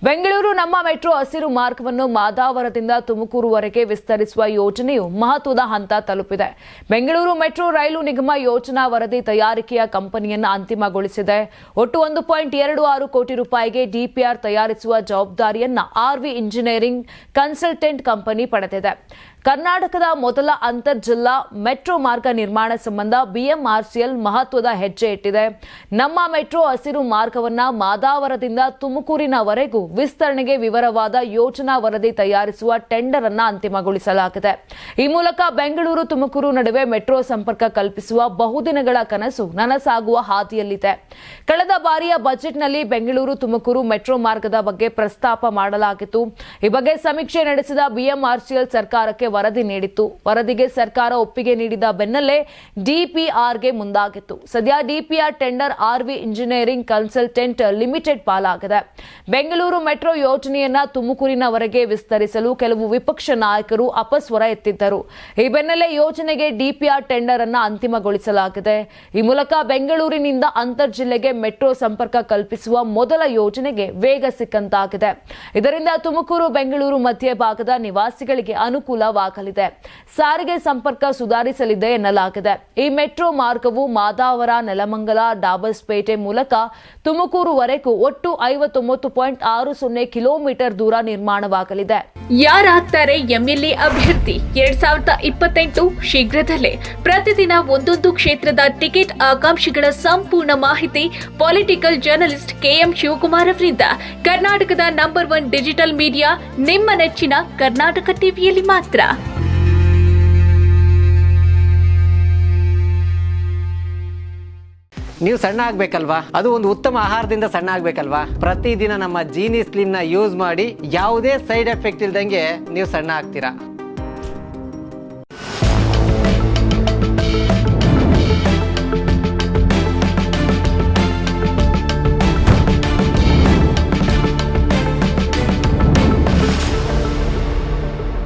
ಬೆಂಗಳೂರು ನಮ್ಮ ಮೆಟ್ರೋ ಹಸಿರು ಮಾರ್ಗವನ್ನು ಮಾದಾವರದಿಂದ ತುಮಕೂರುವರೆಗೆ ವಿಸ್ತರಿಸುವ ಯೋಜನೆಯು ಮಹತ್ವದ ಹಂತ ತಲುಪಿದೆ. ಬೆಂಗಳೂರು ಮೆಟ್ರೋ ರೈಲು ನಿಗಮ ಯೋಜನಾ ವರದಿ ತಯಾರಿಕೆಯ ಕಂಪನಿಯನ್ನು ಅಂತಿಮಗೊಳಿಸಿದೆ. ಒಟ್ಟು 1.26 ಕೋಟಿ ರೂಪಾಯಿಗೆ ಡಿಪಿಆರ್ ತಯಾರಿಸುವ ಜವಾಬ್ದಾರಿಯನ್ನು ಆರ್ವಿ ಇಂಜಿನಿಯರಿಂಗ್ ಕನ್ಸಲ್ಟೆಂಟ್ ಕಂಪನಿ ಪಡೆದಿದೆ. ಕರ್ನಾಟಕದ ಮೊದಲ ಅಂತರ್ಜಿಲ್ಲಾ ಮೆಟ್ರೋ ಮಾರ್ಗ ನಿರ್ಮಾಣ ಸಂಬಂಧ ಬಿಎಂಆರ್ಸಿಎಲ್ ಮಹತ್ವದ ಹೆಜ್ಜೆ ಇಟ್ಟಿದೆ. ನಮ್ಮ ಮೆಟ್ರೋ ಹಸಿರು ಮಾರ್ಗವನ್ನು ಮಾದಾವರದಿಂದ ತುಮಕೂರಿನವರೆಗೂ ವಿಸ್ತರಣೆಗೆ ವಿವರವಾದ ಯೋಜನಾ ವರದಿ ತಯಾರಿಸುವ ಟೆಂಡರ್ ಅನ್ನು ಅಂತಿಮಗೊಳಿಸಲಾಗಿದೆ. ಈ ಮೂಲಕ ಬೆಂಗಳೂರು ತುಮಕೂರು ನಡುವೆ ಮೆಟ್ರೋ ಸಂಪರ್ಕ ಕಲ್ಪಿಸುವ ಬಹುದಿನಗಳ ಕನಸು ನನಸಾಗುವ ಹಾದಿಯಲ್ಲಿದೆ. ಕಳೆದ ಬಾರಿಯ ಬಜೆಟ್ನಲ್ಲಿ ಬೆಂಗಳೂರು ತುಮಕೂರು ಮೆಟ್ರೋ ಮಾರ್ಗದ ಬಗ್ಗೆ ಪ್ರಸ್ತಾಪ ಮಾಡಲಾಗಿತ್ತು. ಈ ಬಗ್ಗೆ ಸಮೀಕ್ಷೆ ನಡೆಸಿದ ಬಿಎಂಆರ್ಸಿಎಲ್ ಸರ್ಕಾರಕ್ಕೆ ವರದಿ ನೀಡಿತ್ತು. ವರದಿಗೆ ಸರ್ಕಾರ ಒಪ್ಪಿಗೆ ನೀಡಿದ ಬೆನ್ನಲ್ಲೇ ಡಿಪಿಆರ್ಗೆ ಮುಂದಾಗಿತ್ತು. ಸದ್ಯ DPR tender RV engineering consultant limited ಪಾಲಾಗಿದೆ. ಬೆಂಗಳೂರು ಮೆಟ್ರೋ ಯೋಜನೆಯನ್ನ ತುಮಕೂರಿನವರೆಗೆ ವಿಸ್ತರಿಸಲು ಕೆಲವು ವಿಪಕ್ಷ ನಾಯಕರು ಅಪಸ್ವರ ಎತ್ತಿದ್ದರು. ಈ ಬೆನ್ನಲ್ಲೇ ಯೋಜನೆಗೆ ಡಿಪಿಆರ್ ಟೆಂಡರ್ ಅನ್ನು ಅಂತಿಮಗೊಳಿಸಲಾಗಿದೆ. ಈ ಮೂಲಕ ಬೆಂಗಳೂರಿನಿಂದ ಅಂತರ್ ಜಿಲ್ಲೆಗೆ ಮೆಟ್ರೋ ಸಂಪರ್ಕ ಕಲ್ಪಿಸುವ ಮೊದಲ ಯೋಜನೆಗೆ ವೇಗ ಸಿಕ್ಕಂತಾಗಿದೆ. ಇದರಿಂದ ತುಮಕೂರು ಬೆಂಗಳೂರು ಮಧ್ಯ ಭಾಗದ ನಿವಾಸಿಗಳಿಗೆ ಅನುಕೂಲವಾಗಲಿದೆ. ಸಾರಿಗೆ ಸಂಪರ್ಕ ಸುಧಾರಿಸಲಿದೆ ಎನ್ನಲಾಗಿದೆ. ಈ ಮೆಟ್ರೋ ಮಾರ್ಗವು ಮಾದಾವರ, ನೆಲಮಂಗಲ, ಡಾಬಸ್ಪೇಟೆ ಮೂಲಕ ತುಮಕೂರುವರೆಗೂ ಒಟ್ಟು 59.60 ಕಿಲೋಮೀಟರ್ ದೂರ ನಿರ್ಮಾಣವಾಗಲಿದೆ. ಯಾರಾಗ್ತಾರೆ ಎಂಎಲ್ಎ ಅಭ್ಯರ್ಥಿ 2028 ಶೀಘ್ರದಲ್ಲೇ. ಪ್ರತಿದಿನ ಒಂದೊಂದು ಕ್ಷೇತ್ರದ ಟಿಕೆಟ್ ಆಕಾಂಕ್ಷಿಗಳ ಸಂಪೂರ್ಣ ಮಾಹಿತಿ ಪೊಲಿಟಿಕಲ್ ಜರ್ನಲಿಸ್ಟ್ ಕೆಎಂ ಶಿವಕುಮಾರ್ ಅವರಿಂದ. ಕರ್ನಾಟಕದ ನಂಬರ್ 1 ಡಿಜಿಟಲ್ ಮೀಡಿಯಾ ನಿಮ್ಮ ನೆಚ್ಚಿನ ಕರ್ನಾಟಕ ಟಿವಿಯಲ್ಲಿ ಮಾತ್ರ. ನೀವು ಸಣ್ಣ ಆಗ್ಬೇಕಲ್ವಾ? ಅದು ಒಂದು ಉತ್ತಮ ಆಹಾರದಿಂದ ಸಣ್ಣ ಆಗ್ಬೇಕಲ್ವಾ? ಪ್ರತಿದಿನ ನಮ್ಮ ಜೀನಿ ಸ್ಲಿಮ್ ನ ಯೂಸ್ ಮಾಡಿ ಯಾವುದೇ ಸೈಡ್ ಎಫೆಕ್ಟ್ ಇಲ್ದಂಗೆ ನೀವು ಸಣ್ಣ ಆಗ್ತೀರಾ.